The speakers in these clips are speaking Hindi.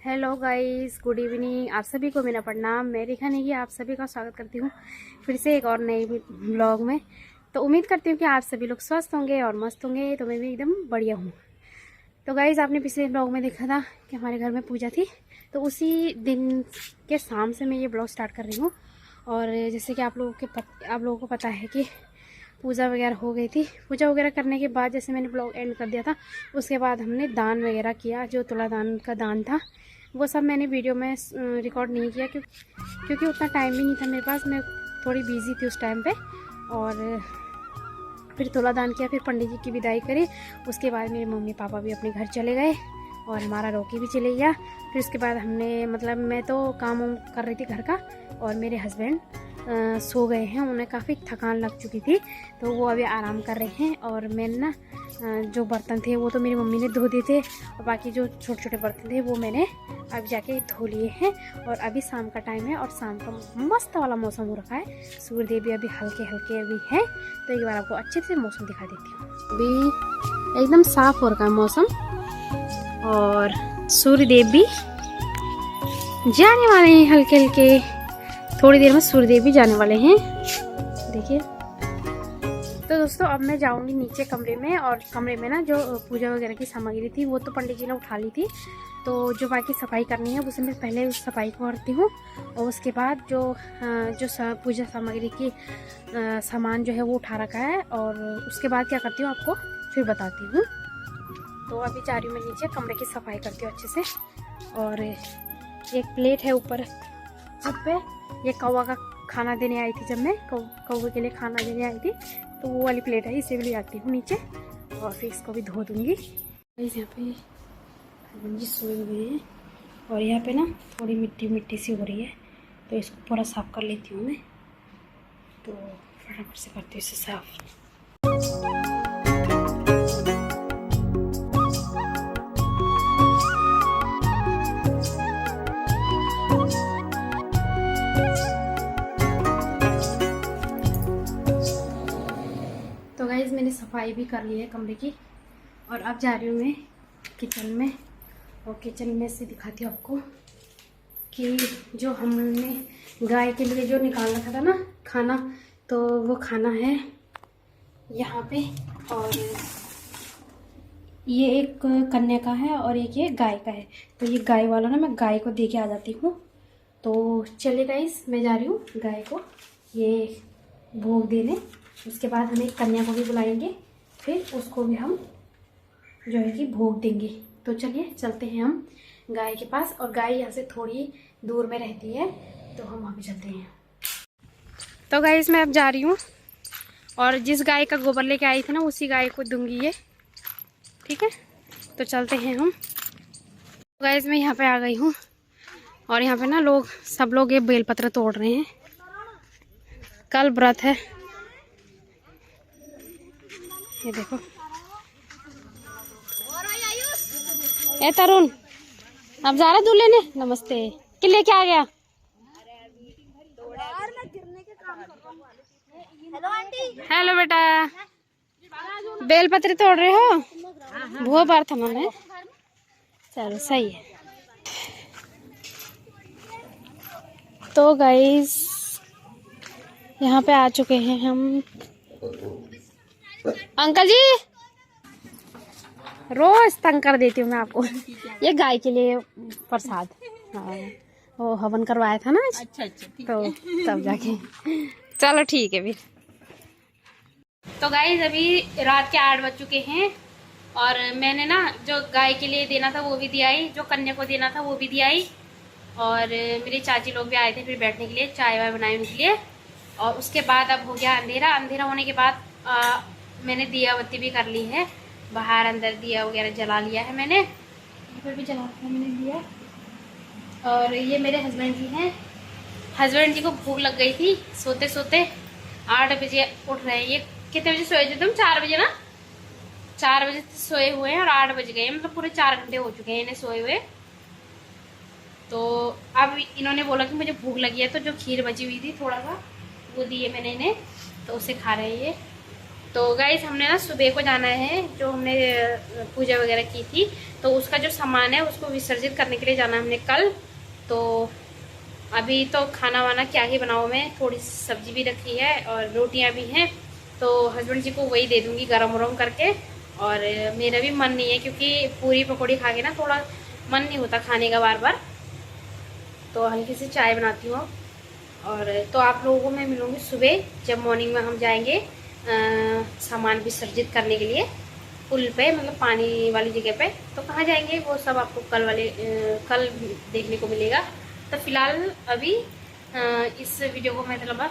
Hello guys, good evening. आप सभी को मेरा प्रणाम। मैं रेखा नेगी आप सभी का स्वागत करती हूँ फिर से एक और नए ब्लॉग में। तो उम्मीद करती हूँ कि आप सभी लोग स्वस्थ होंगे और मस्त होंगे। तो मैं भी एकदम बढ़िया हूँ। तो गाइस, आपने पिछले ब्लॉग में देखा था कि हमारे घर में पूजा थी, तो उसी दिन के शाम से मैं ये ब्लॉग स्टार्ट कर रही हूँ। और जैसे कि आप लोगों को पता है कि पूजा वगैरह हो गई थी। पूजा वगैरह करने के बाद जैसे मैंने ब्लॉग एंड कर दिया था, उसके बाद हमने दान वगैरह किया। जो तुला दान का दान था वो सब मैंने वीडियो में रिकॉर्ड नहीं किया क्योंकि उतना टाइम भी नहीं था मेरे पास। मैं थोड़ी बिजी थी उस टाइम पे। और फिर तुला दान किया, फिर पंडित जी की विदाई करी। उसके बाद मेरे मम्मी पापा भी अपने घर चले गए और हमारा रोकी भी चले गया। फिर उसके बाद हमने मैं तो काम वाम कर रही थी घर का, और मेरे हस्बैंड सो गए हैं। उन्हें काफ़ी थकान लग चुकी थी, तो वो अभी आराम कर रहे हैं। और मैंने ना जो बर्तन थे वो तो मेरी मम्मी ने धो दिए थे, और बाकी जो छोटे छोटे बर्तन थे वो मैंने अब जाके धो लिए हैं। और अभी शाम का टाइम है और शाम का मस्त वाला मौसम हो रखा है। सूर्यदेव भी अभी हल्के हल्के अभी हैं। तो एक बार आपको अच्छे से मौसम दिखा देती हूँ। अभी एकदम साफ हो रखा है मौसम, और सूर्यदेव भी जाने वाले हैं हल्के हल्के। थोड़ी देर में सूर्यदेव भी जाने वाले हैं, देखिए। तो दोस्तों, अब मैं जाऊंगी नीचे कमरे में, और कमरे में ना जो पूजा वगैरह की सामग्री थी वो तो पंडित जी ने उठा ली थी। तो जो बाकी सफाई करनी है उसे मैं पहले उस सफाई को करती हूँ, और उसके बाद जो पूजा सामग्री की सामान जो है वो उठा रखा है, और उसके बाद क्या करती हूँ आपको फिर बताती हूँ। तो अभी जा रही हूँ मैं नीचे, कमरे की सफाई करती हूँ अच्छे से। और एक प्लेट है ऊपर छत पे, ये कौवा का खाना देने आई थी। जब मैं कौवे के लिए खाना देने आई थी, तो वो वाली प्लेट है, इसे भी ले आती हूँ नीचे, और फिर इसको भी धो दूँगी। यहाँ पे हस्बैंड जी सोए हुए हैं, और यहाँ पे ना थोड़ी मिट्टी मिट्टी सी हो रही है, तो इसको पूरा साफ़ कर लेती हूँ मैं। तो फटाफट से करती हूँ इसे साफ़। तो गाइस, मैंने सफाई भी कर ली है कमरे की, और अब जा रही हूँ मैं किचन में। और किचन में से दिखाती हूँ आपको कि जो हमने गाय के लिए जो निकाल रखा था ना खाना, तो वो खाना है यहाँ पे। और ये एक कन्या का है और एक ये गाय का है। तो ये गाय वाला ना मैं गाय को दे के आ जाती हूँ। तो चलिए गाइस, मैं जा रही हूँ गाय को ये भोग देने। उसके बाद हम एक कन्या को भी बुलाएंगे, फिर उसको भी हम जो है कि भोग देंगे। तो चलिए चलते हैं हम गाय के पास। और गाय यहाँ से थोड़ी दूर में रहती है, तो हम वहाँ पे चलते हैं। तो गाइस, मैं अब जा रही हूँ, और जिस गाय का गोबर लेके आई थी ना उसी गाय को दूंगी ये, ठीक है। तो चलते हैं हम। तो गाइस, मैं यहाँ पे आ गई हूँ, और यहाँ पे ना सब लोग ये बेलपत्र तोड़ रहे हैं। कल व्रत है, ये देखो। ए तरुण, अब जा रहा दूध लेने? नमस्ते। कि लेके आ गया? हेलो बेटा, बेलपत्र तोड़ रहे हो? वो बार था ना, चलो सही है। तो गाइस, यहाँ पे आ चुके हैं हम। अंकल जी, रोज तंग कर देती हूँ मैं आपको। ये गाय के लिए प्रसाद, हाँ, वो हवन करवाया था ना आज। अच्छा, तो तब जाके चलो ठीक है फिर। तो गाइस, अभी रात के 8 बज चुके हैं, और मैंने ना जो गाय के लिए देना था वो भी दिया ही, जो कन्या को देना था वो भी दिया ही। और मेरे चाची लोग भी आए थे फिर बैठने के लिए, चाय वाय बनाई उनके लिए। और उसके बाद अब हो गया अंधेरा। अंधेरा होने के बाद मैंने दिया बत्ती भी कर ली है, बाहर अंदर दिया वगैरह जला लिया है मैंने, फिर भी जला के मैंने दिया। और ये मेरे हस्बैंड जी हैं। हस्बैंड जी को भूख लग गई थी, सोते सोते 8 बजे उठ रहे हैं। ये कितने बजे सोए थे तुम? 4 बजे ना? 4 बजे सोए हुए हैं और 8 बज गए, मतलब पूरे 4 घंटे हो चुके हैं इन्हें सोए हुए। तो अब इन्होंने बोला कि मुझे भूख लगी है, तो जो खीर बची हुई थी थोड़ा सा वो दिए मैंने इन्हें, तो उसे खा रहे हैं ये। तो गाइस हमने ना सुबह को जाना है, जो हमने पूजा वगैरह की थी तो उसका जो सामान है उसको विसर्जित करने के लिए जाना हमने कल। तो अभी तो खाना वाना क्या ही बनाऊँ मैं, थोड़ी सब्जी भी रखी है और रोटियां भी हैं, तो हस्बैंड जी को वही दे दूँगी गरम वरम करके। और मेरा भी मन नहीं है क्योंकि पूरी पकौड़ी खा के ना थोड़ा मन नहीं होता खाने का बार बार, तो हल्की सी चाय बनाती हूँ। और तो आप लोगों को मैं मिलूँगी सुबह, जब मॉर्निंग में हम जाएंगे सामान विसर्जित करने के लिए पुल पे, मतलब पानी वाली जगह पे। तो कहाँ जाएंगे वो सब आपको कल देखने को मिलेगा। तो फिलहाल अभी इस वीडियो को मैं मतलब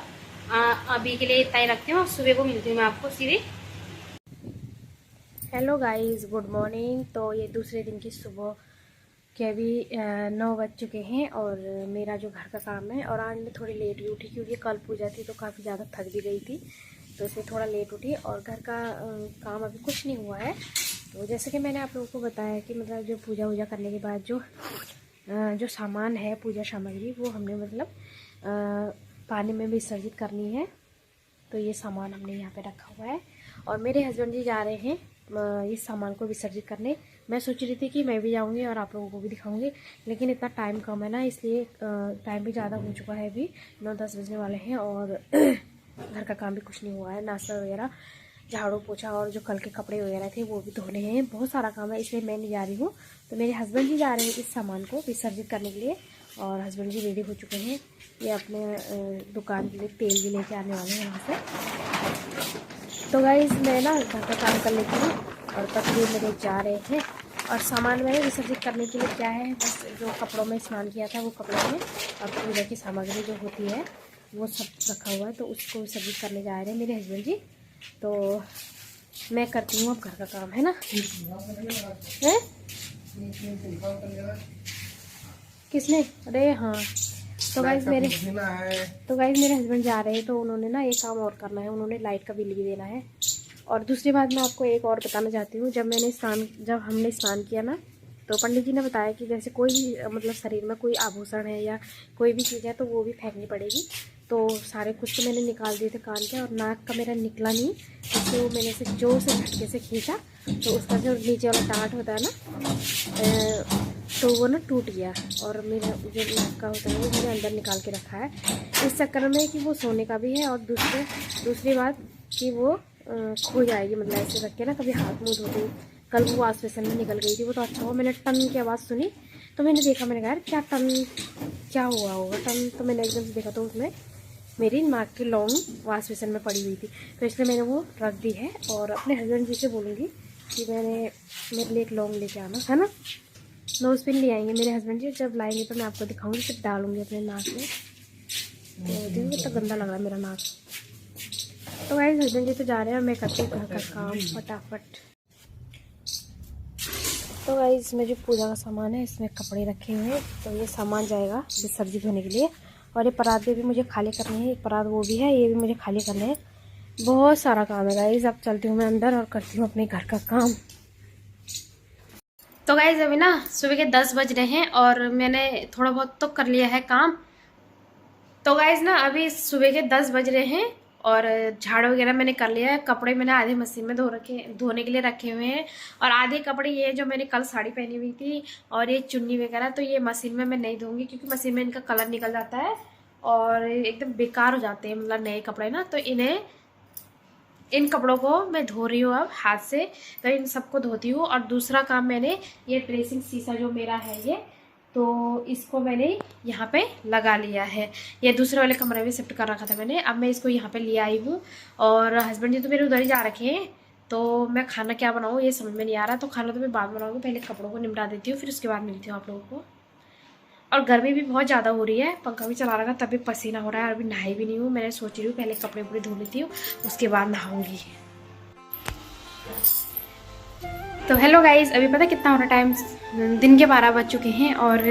अभी के लिए इतना ही रखती हूँ, सुबह को मिलती हूँ मैं आपको सीधे। Hello guys, good morning. तो ये दूसरे दिन की सुबह के अभी 9 बज चुके हैं और मेरा जो घर का काम है, और आज मैं थोड़ी लेट ही उठी क्योंकि कल पूजा थी तो काफ़ी ज़्यादा थक भी गई थी, तो इसलिए थोड़ा लेट उठी। और घर का काम अभी कुछ नहीं हुआ है। तो जैसे कि मैंने आप लोगों को बताया कि मतलब जो पूजा वूजा करने के बाद जो सामान है, पूजा सामग्री, वो हमने मतलब पानी में विसर्जित करनी है। तो ये सामान हमने यहाँ पे रखा हुआ है और मेरे हस्बैंड जी जा रहे हैं इस सामान को विसर्जित करने। मैं सोच रही थी कि मैं भी जाऊंगी और आप लोगों को भी दिखाऊंगी, लेकिन इतना टाइम कम है ना, इसलिए टाइम भी ज़्यादा हो चुका है, अभी 9-10 बजने वाले हैं और घर का काम भी कुछ नहीं हुआ है। नाश्ता वगैरह, झाड़ू पोछा और जो कल के कपड़े वगैरह थे वो भी धोने हैं, बहुत सारा काम है, इसलिए मैं नहीं जा रही हूँ। तो मेरे हस्बैंड जी जा रहे हैं इस सामान को विसर्जित करने के लिए और हस्बैंड जी रेडी हो चुके हैं। ये अपने दुकान के लिए तेल भी लेके आने वाले हैं वहाँ से। तो गाइस मैं ना घर का काम कर लेती हूँ और तब ये मेरे जा रहे हैं। और सामान मैंने विसर्जित करने के लिए क्या है, बस जो कपड़ों में स्नान किया था वो कपड़ों में, और पूजा की सामग्री जो होती है वो सब रखा हुआ है, तो उसको विसर्जित करने जा रहे हैं मेरे हस्बैंड जी। तो मैं करती हूँ अब घर का काम, है ना? है किसने? अरे हाँ। तो गाइस मेरे हस्बैंड जा रहे हैं, तो उन्होंने ना एक काम और करना है, उन्होंने लाइट का बिल भी देना है। और दूसरी बात मैं आपको एक और बताना चाहती हूँ, जब हमने स्नान किया ना, तो पंडित जी ने बताया कि जैसे कोई भी मतलब शरीर में कोई आभूषण है या कोई भी चीज़ है तो वो भी फेंकनी पड़ेगी। तो सारे कुछ तो मैंने निकाल दिए थे कान के, और नाक का मेरा निकला नहीं, इसलिए वो मैंने से जोर से झटके से खींचा तो उसका जो नीचे वाला टाट होता है ना, तो वो ना टूट गया, और मेरा जो नाक का होता है वो मैंने अंदर निकाल के रखा है इस चक्कर में कि वो सोने का भी है, और दूसरी बात कि वो खो जाएगी, मतलब ऐसे रख के ना कभी हाथ मुँह धोते। कल वो वॉश बेसिन में निकल गई थी, वो तो अच्छा हुआ, मैंने टन की आवाज़ सुनी तो मैंने देखा, मैंने कहा यार क्या हुआ होगा टन, तो मैंने एकदम से देखा तो उसमें मेरी नाक की लौंग वॉश बेसिन में पड़ी हुई थी, तो इसलिए मैंने वो रख दी है। और अपने हस्बैंड जी से बोलूँगी कि मेरे लिए एक लौंग लेके आना, है ना? नोज पिन ले आएंगे मेरे हस्बैंड जी, जब लाएंगे तो मैं आपको दिखाऊंगी, फिर डालूंगी अपने नाक में। तो देखो कितना गंदा लग रहा है मेरा नाक। तो गाइस हस्बैंड जी तो जा रहे हैं और मैं करती हूँ घर का काम फटाफट। तो गाइस इसमें जो पूजा का सामान है, इसमें कपड़े रखे हुए हैं, तो ये सामान जाएगा विसर्जित होने के लिए। और ये परात भी मुझे खाली करने हैं, एक परात वो भी है, ये भी मुझे खाली करने हैं, बहुत सारा काम है गाइस। अब चलती हूँ मैं अंदर और करती हूँ अपने घर का काम। तो गाइस अभी ना सुबह के 10 बज रहे हैं और मैंने थोड़ा बहुत तो कर लिया है काम। तो गाइस ना अभी सुबह के 10 बज रहे हैं और झाड़ू वगैरह मैंने कर लिया है, कपड़े मैंने आधे मशीन में धोने के लिए रखे हुए हैं, और आधे कपड़े ये जो मैंने कल साड़ी पहनी हुई थी और ये चुन्नी वगैरह, तो ये मशीन में मैं नहीं धोऊंगी क्योंकि मशीन में इनका कलर निकल जाता है और एकदम बेकार हो जाते हैं, मतलब नए कपड़े ना। तो इन कपड़ों को मैं धो रही हूँ अब हाथ से, तो इन सबको धोती हूँ। और दूसरा काम मैंने ये ड्रेसिंग शीशा जो मेरा है ये, तो इसको मैंने यहाँ पे लगा लिया है, ये दूसरे वाले कमरे में शिफ्ट कर रखा था मैंने, अब मैं इसको यहाँ पे ले आई हूँ। और हस्बैंड जी तो मेरे उधर ही जा रखे हैं, तो मैं खाना क्या बनाऊँ ये समझ में नहीं आ रहा, तो खाना तो मैं बाद में बनाऊँगी, पहले कपड़ों को निपटा देती हूँ, फिर उसके बाद मिलती हूँ आप लोगों को। और गर्मी भी बहुत ज़्यादा हो रही है, पंखा भी चला रखा तभी पसीना हो रहा है, और अभी नहाई भी नहीं हूँ, मैंने सोच रही हूँ पहले कपड़े वपड़े धो लेती हूँ उसके बाद नहाऊंगी। तो हेलो गाइस, अभी पता कितना हो रहा टाइम, दिन के 12 बज चुके हैं और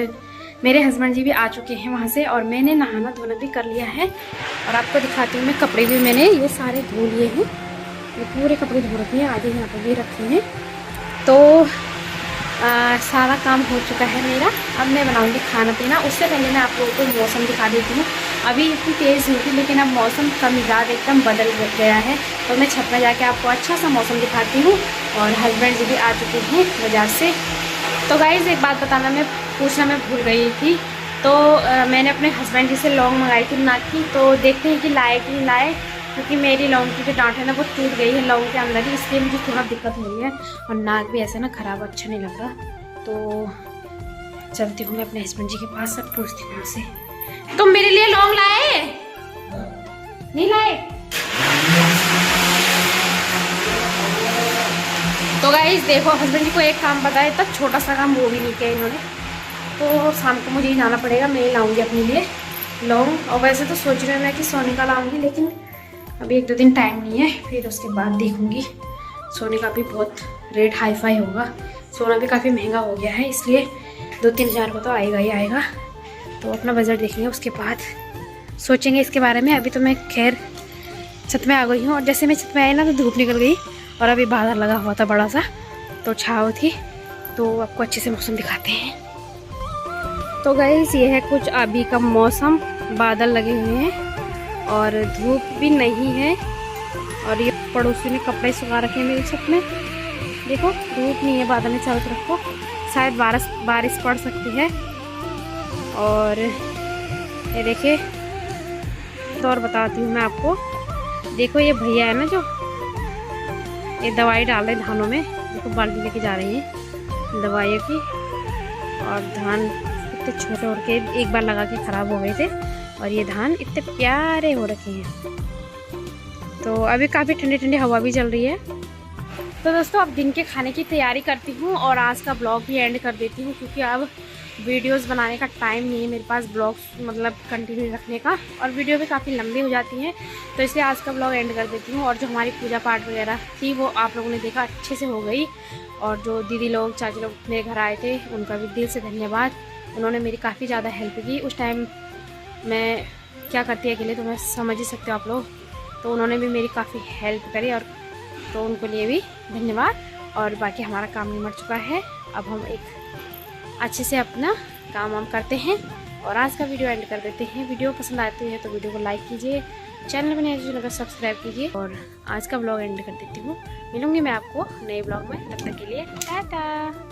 मेरे हस्बैंड जी भी आ चुके हैं वहाँ से, और मैंने नहाना धोना भी कर लिया है। और आपको दिखाती हूँ मैं, कपड़े भी मैंने ये सारे धो लिए हैं, ये पूरे कपड़े धो रखे हैं, आधे यहाँ पर भी रखे हैं। तो सारा काम हो चुका है मेरा, अब मैं बनाऊंगी खाना पीना। उससे पहले मैं आप लोगों को मौसम दिखा देती हूँ अभी इतनी तेज़ हुई थी, लेकिन अब मौसम का मिजाज एकदम बदल गया है। तो मैं छत में जाके आपको अच्छा सा मौसम दिखाती हूँ। और हस्बैंड जी भी आ चुके हैं बाज़ार से। तो गाइज़ एक बात बताना मैं पूछना मैं भूल गई थी। तो मैंने अपने हस्बैंड जी से लौंग मंगाई थी नाक की। तो देखते हैं कि लाए कि नहीं लाए, क्योंकि मेरी लौंग की जो डांट है ना वो टूट गई है लौंग के अंदर ही, इसलिए मुझे थोड़ा दिक्कत हो रही है। और नाक भी ऐसा ना ख़राब अच्छा नहीं लग रहा। तो चलती हूँ मैं अपने हस्बैंड जी के पास, सब पूछती हूँ उनसे। तुम मेरे लिए लौंग लाए नहीं लाए? तो गाइस देखो, हस्बैंड जी को एक काम बताया, इतना छोटा सा काम वो भी नहीं किया इन्होंने। तो शाम को मुझे ही जाना पड़ेगा, मैं ही लाऊंगी अपने लिए लौंग। और वैसे तो सोच रही हूँ मैं कि सोने का लाऊंगी, लेकिन अभी 1-2 दिन टाइम नहीं है, फिर उसके बाद देखूंगी। सोने का भी बहुत रेट हाई फाई होगा, सोना भी काफ़ी महंगा हो गया है, इसलिए 2-3 हज़ार को तो आएगा ही आएगा। तो अपना बजट देखेंगे, उसके बाद सोचेंगे इसके बारे में। अभी तो मैं खैर छत में आ गई हूँ, और जैसे मैं छत में आई ना तो धूप निकल गई, और अभी बादल लगा हुआ था बड़ा सा, तो छाँव थी। तो आपको अच्छे से मौसम दिखाते हैं। तो गाइस ये है कुछ अभी का मौसम, बादल लगे हुए हैं और धूप भी नहीं है। और ये पड़ोसी ने कपड़े सुखा रखे हैं मेरी छत में, देखो धूप नहीं है, बादल है चारों तरफ को, शायद बारिश पड़ सकती है। और ये देखिए, तो और बताती हूँ मैं आपको। देखो ये भैया है ना जो ये दवाई डाल रहे धानों में, देखो बाल्टी लेके जा रही है दवाइयों की। और धान इतने छोटे हो के एक बार लगा के ख़राब हो गए थे, और ये धान इतने प्यारे हो रखे हैं। तो अभी काफ़ी ठंडी ठंडी हवा भी चल रही है। तो दोस्तों अब दिन के खाने की तैयारी करती हूँ, और आज का ब्लॉग भी एंड कर देती हूँ, क्योंकि अब वीडियोस बनाने का टाइम नहीं है मेरे पास ब्लॉग्स मतलब कंटिन्यू रखने का, और वीडियो भी काफ़ी लंबी हो जाती हैं। तो इसलिए आज का ब्लॉग एंड कर देती हूँ। और जो हमारी पूजा पाठ वगैरह थी वो आप लोगों ने देखा, अच्छे से हो गई। और जो दीदी लोग चाची लोग मेरे घर आए थे, उनका भी दिल से धन्यवाद। उन्होंने मेरी काफ़ी ज़्यादा हेल्प की। उस टाइम मैं क्या करती है अकेले, तो मैं समझ ही सकते हो आप लोग। तो उन्होंने भी मेरी काफ़ी हेल्प करी, और तो उनको लिए भी धन्यवाद। और बाकी हमारा काम निमट चुका है, अब हम एक अच्छे से अपना काम वाम करते हैं, और आज का वीडियो एंड कर देते हैं। वीडियो पसंद आती है तो वीडियो को लाइक कीजिए, चैनल में नए चैनल को सब्सक्राइब कीजिए, और आज का ब्लॉग एंड कर देती हूँ। मिलूंगी मैं आपको नए ब्लॉग में, तब तक के लिए टाटा।